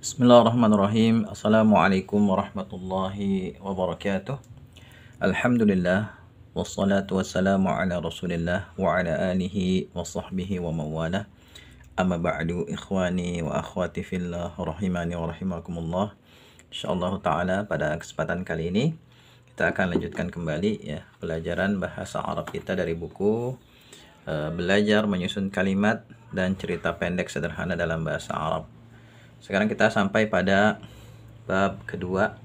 Bismillahirrahmanirrahim. Assalamualaikum warahmatullahi wabarakatuh. Alhamdulillah wassalatu wassalamu ala Rasulillah wa ala alihi wa sahbihi wa mawala. Amma ba'du, ikhwani wa akhwati fillah rahimani wa rahimakumullah. Insyaallah taala pada kesempatan kali ini kita akan lanjutkan kembali ya pelajaran bahasa Arab kita dari buku Belajar Menyusun Kalimat dan Cerita Pendek Sederhana dalam Bahasa Arab. Sekarang kita sampai pada bab kedua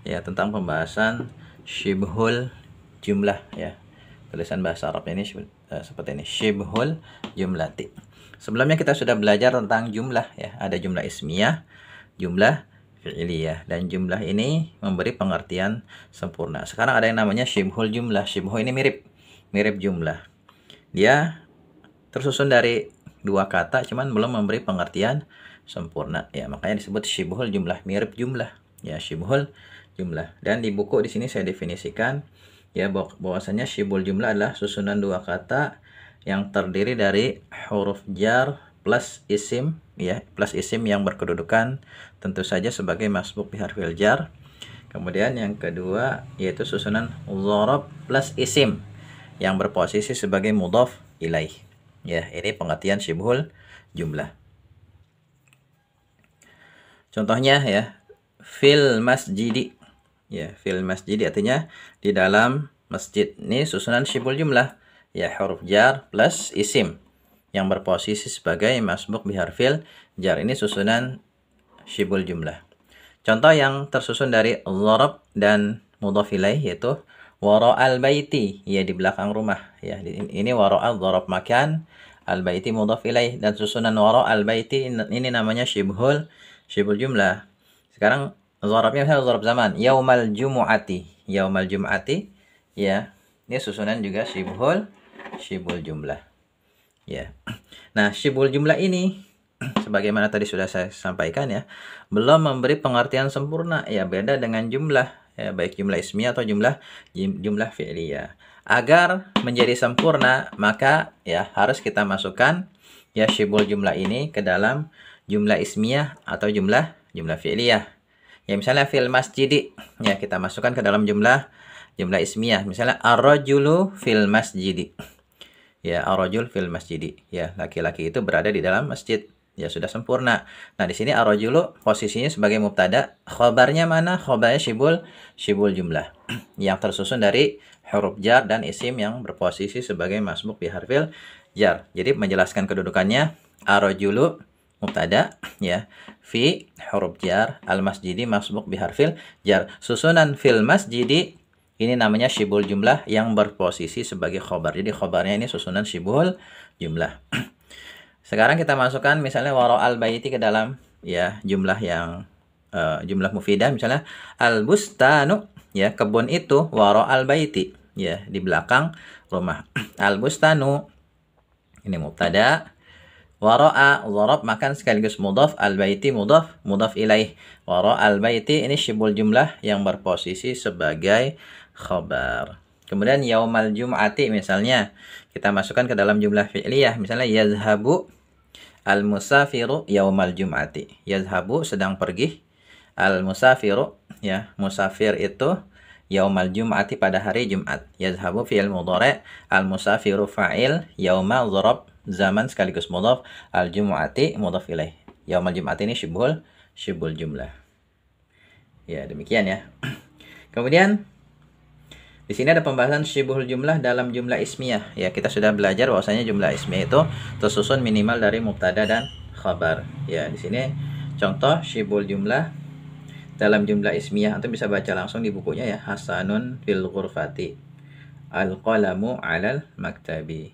ya tentang pembahasan syibhul jumlah ya. Tulisan bahasa Arab ini seperti ini, syibhul jumlati. Sebelumnya kita sudah belajar tentang jumlah ya. Ada jumlah ismiyah, jumlah fi'liyah, dan jumlah ini memberi pengertian sempurna. Sekarang ada yang namanya syibhul jumlah. Syibhu ini mirip jumlah. Dia tersusun dari dua kata cuman belum memberi pengertian sempurna ya, makanya disebut syibhul jumlah, mirip jumlah ya, syibhul jumlah. Dan di buku di sini saya definisikan ya bahwasanya syibhul jumlah adalah susunan dua kata yang terdiri dari huruf jar plus isim ya, plus isim yang berkedudukan tentu saja sebagai masbuk bi harfil jar. Kemudian yang kedua yaitu susunan dzaraf plus isim yang berposisi sebagai mudhaf ilaih ya. Ini pengertian syibhul jumlah. Contohnya ya, fil masjidi. Ya, fil masjidi artinya di dalam masjid. Ini susunan syibhul jumlah. Ya, huruf jar plus isim yang berposisi sebagai masbuk bi harfil jar. Ini susunan syibhul jumlah. Contoh yang tersusun dari dzaraf dan mudhaf ilaih yaitu wara'al baiti, ya di belakang rumah ya. Ini wara'al dzaraf makan, al baiti mudhaf ilaih, dan susunan wara'al baiti ini namanya syibhul jumlah. Sekarang dzarafnya misalnya dzaraf zaman, yaumal jumu'ati ya. Ini susunan juga syibhul jumlah ya. Nah, syibhul jumlah ini sebagaimana tadi sudah saya sampaikan ya, belum memberi pengertian sempurna ya, beda dengan jumlah ya, baik jumlah ismiyah atau jumlah fi'liyah. Agar menjadi sempurna maka ya harus kita masukkan ya syibhul jumlah ini ke dalam jumlah ismiyah atau jumlah fi'liyah. Ya misalnya fil masjidi ya kita masukkan ke dalam jumlah ismiyah. Misalnya ar-rajulu fil masjidi. Ya, ar-rajul fil masjidi. Ya, laki-laki itu berada di dalam masjid. Ya, sudah sempurna. Nah, di sini ar-rajulu posisinya sebagai mubtada. Khobarnya mana? Khobarnya syibhul jumlah yang tersusun dari huruf jar dan isim yang berposisi sebagai masbuk bi harfil jar. Jadi menjelaskan kedudukannya, ar-rajulu mubtada ya, fi huruf jar, al masjidi masbuk bi harfil jar. Susunan fil masjidi ini namanya syibhul jumlah yang berposisi sebagai khobar. Jadi khobarnya ini susunan syibhul jumlah. Sekarang kita masukkan misalnya wara'al baiti ke dalam ya jumlah yang jumlah mufidah, misalnya al bustanu ya, kebun itu, wara'al baiti ya, di belakang rumah. Al bustanu ini mubtada, wara'a dzaraf makan sekaligus mudhaf, al baiti mudhaf ilaih. Wara'al baiti ini syibhul jumlah yang berposisi sebagai khabar. Kemudian yaumal jum'ati misalnya kita masukkan ke dalam jumlah fi'liyah, misalnya yazhabu al musafiru yaumal jum'ati. Yazhabu sedang pergi, al musafiru ya, musafir itu yaumal jum'ati pada hari Jumat. Yazhabu fi'il mudhari', al musafiru fa'il, yauma dzaraf zaman sekaligus mudhaf, al jum'ati mudhaf ilaih. Yaumal jum'ati ini syibhul jumlah. Ya, demikian ya. Kemudian di sini ada pembahasan syibhul jumlah dalam jumlah ismiyah. Ya, kita sudah belajar bahwasanya jumlah ismiyah itu tersusun minimal dari mubtada dan khabar. Ya, di sini contoh syibhul jumlah dalam jumlah ismiyah. Antum bisa baca langsung di bukunya ya. Hasanun fil ghurfati. Al-qalamu 'alal maktabi.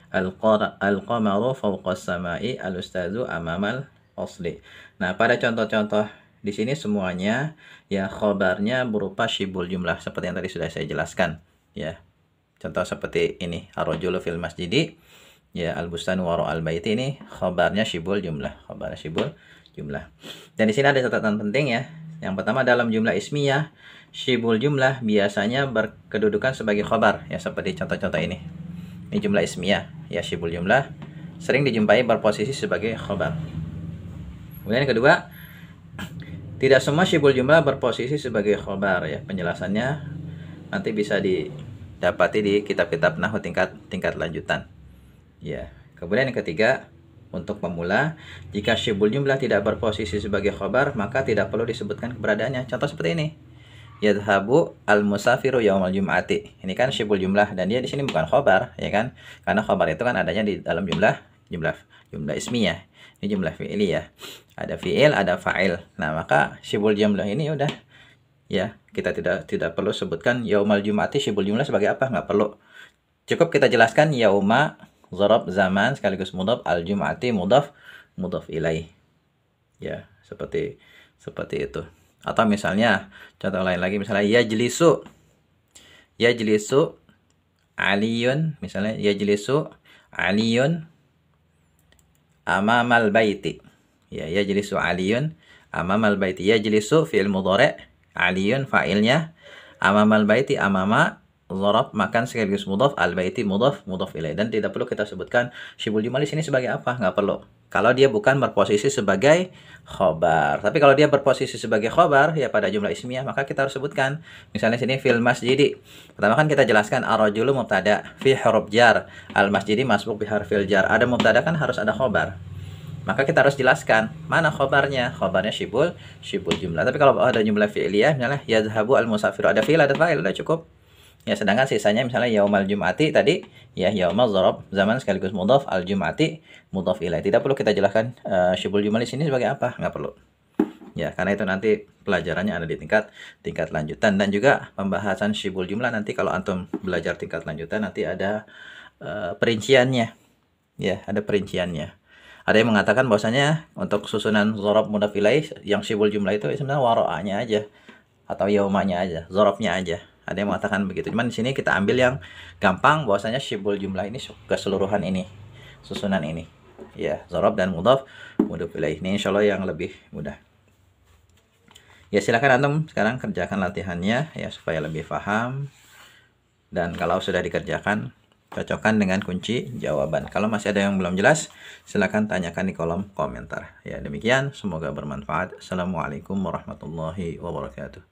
Al-qamaru fawqas samai. Al-ustazu amamal asli. Nah, pada contoh-contoh di sini semuanya ya khabarnya berupa syibhul jumlah seperti yang tadi sudah saya jelaskan ya. Contoh seperti ini, ar-rajulu fil masjidi ya, al-bustanu wara'al baiti, ini khabarnya syibhul jumlah, Dan di sini ada catatan penting ya. Yang pertama, dalam jumlah ismiyah syibhul jumlah biasanya berkedudukan sebagai khabar ya, seperti contoh-contoh ini. Ini jumlah ismiyah ya, syibhul jumlah sering dijumpai berposisi sebagai khabar. Kemudian yang kedua, Tidak semua syibul jumlah berposisi sebagai khobar ya. Penjelasannya nanti bisa didapati di kitab-kitab nahwu tingkat lanjutan. Ya. Kemudian yang ketiga, untuk pemula, jika syibul jumlah tidak berposisi sebagai khobar, maka tidak perlu disebutkan keberadaannya. Contoh seperti ini. Yadhabu al-musafiru yaumal jum'ati. Ini kan syibul jumlah dan dia di sini bukan khobar, ya kan? Karena khobar itu kan adanya di dalam jumlah ismiyah. Ini jumlah fi'liyah. Ada fi'il, ada fa'il. Nah, maka syibul jumlah ini udah ya, kita tidak perlu sebutkan yaumal jum'ati syibul jumlah sebagai apa, nggak perlu. Cukup kita jelaskan yauma dzarab zaman sekaligus mudhaf, al-jum'ati mudhaf ilaih. Ya, seperti itu. Atau misalnya contoh lain lagi, misalnya yajlisu aliyun, misalnya yajlisu aliyun amamal baiti. Ya, yajlisu aliyun amamal baiti. Yajlisu fi'il mudhari', aliyun fa'ilnya, amamal baiti amama dzarab makan sekaligus mudhaf, al baiti mudhaf ilaih. Dan tidak perlu kita sebutkan syibul jumlah di sini sebagai apa, nggak perlu. Kalau dia bukan berposisi sebagai khobar. Tapi kalau dia berposisi sebagai khobar ya pada jumlah ismiyah, maka kita harus sebutkan. Misalnya sini fil masjidi. Pertama kan kita jelaskan ar-rajulu mubtada, fi huruf jar, al masjidi masbuk bi harfil jar. Ada mubtada kan harus ada khobar. Maka kita harus jelaskan mana khobarnya. Khobarnya syibul jumlah. Tapi kalau ada jumlah fi'liyah, misalnya yadhhabu al-musafiru, ada fi'il, ada fa'il, udah cukup. Ya, sedangkan sisanya misalnya yaumal jum'ati tadi ya yaumal dzarab zaman sekaligus mudhaf, al jum'ati mudhaf ilaih. Tidak perlu kita jelaskan syibul jumlah di sini sebagai apa, nggak perlu. Ya, karena itu nanti pelajarannya ada di tingkat lanjutan, dan juga pembahasan syibul jumlah nanti kalau antum belajar tingkat lanjutan nanti ada perinciannya. Ya, ada perinciannya. Ada yang mengatakan bahwasanya untuk susunan dzarab mudhaf ilaih yang syibul jumlah itu sebenarnya waro'anya aja atau yaumanya aja, dzarabnya aja. Ada yang mengatakan begitu. Cuman di sini kita ambil yang gampang bahwasanya syibul jumlah ini keseluruhan ini, susunan ini. Ya, dzarab dan mudhaf ilaih. Ini insyaallah yang lebih mudah. Ya, silakan antum sekarang kerjakan latihannya ya supaya lebih paham. Dan kalau sudah dikerjakan, cocokkan dengan kunci jawaban. Kalau masih ada yang belum jelas, silakan tanyakan di kolom komentar. Ya, demikian, semoga bermanfaat. Assalamualaikum warahmatullahi wabarakatuh.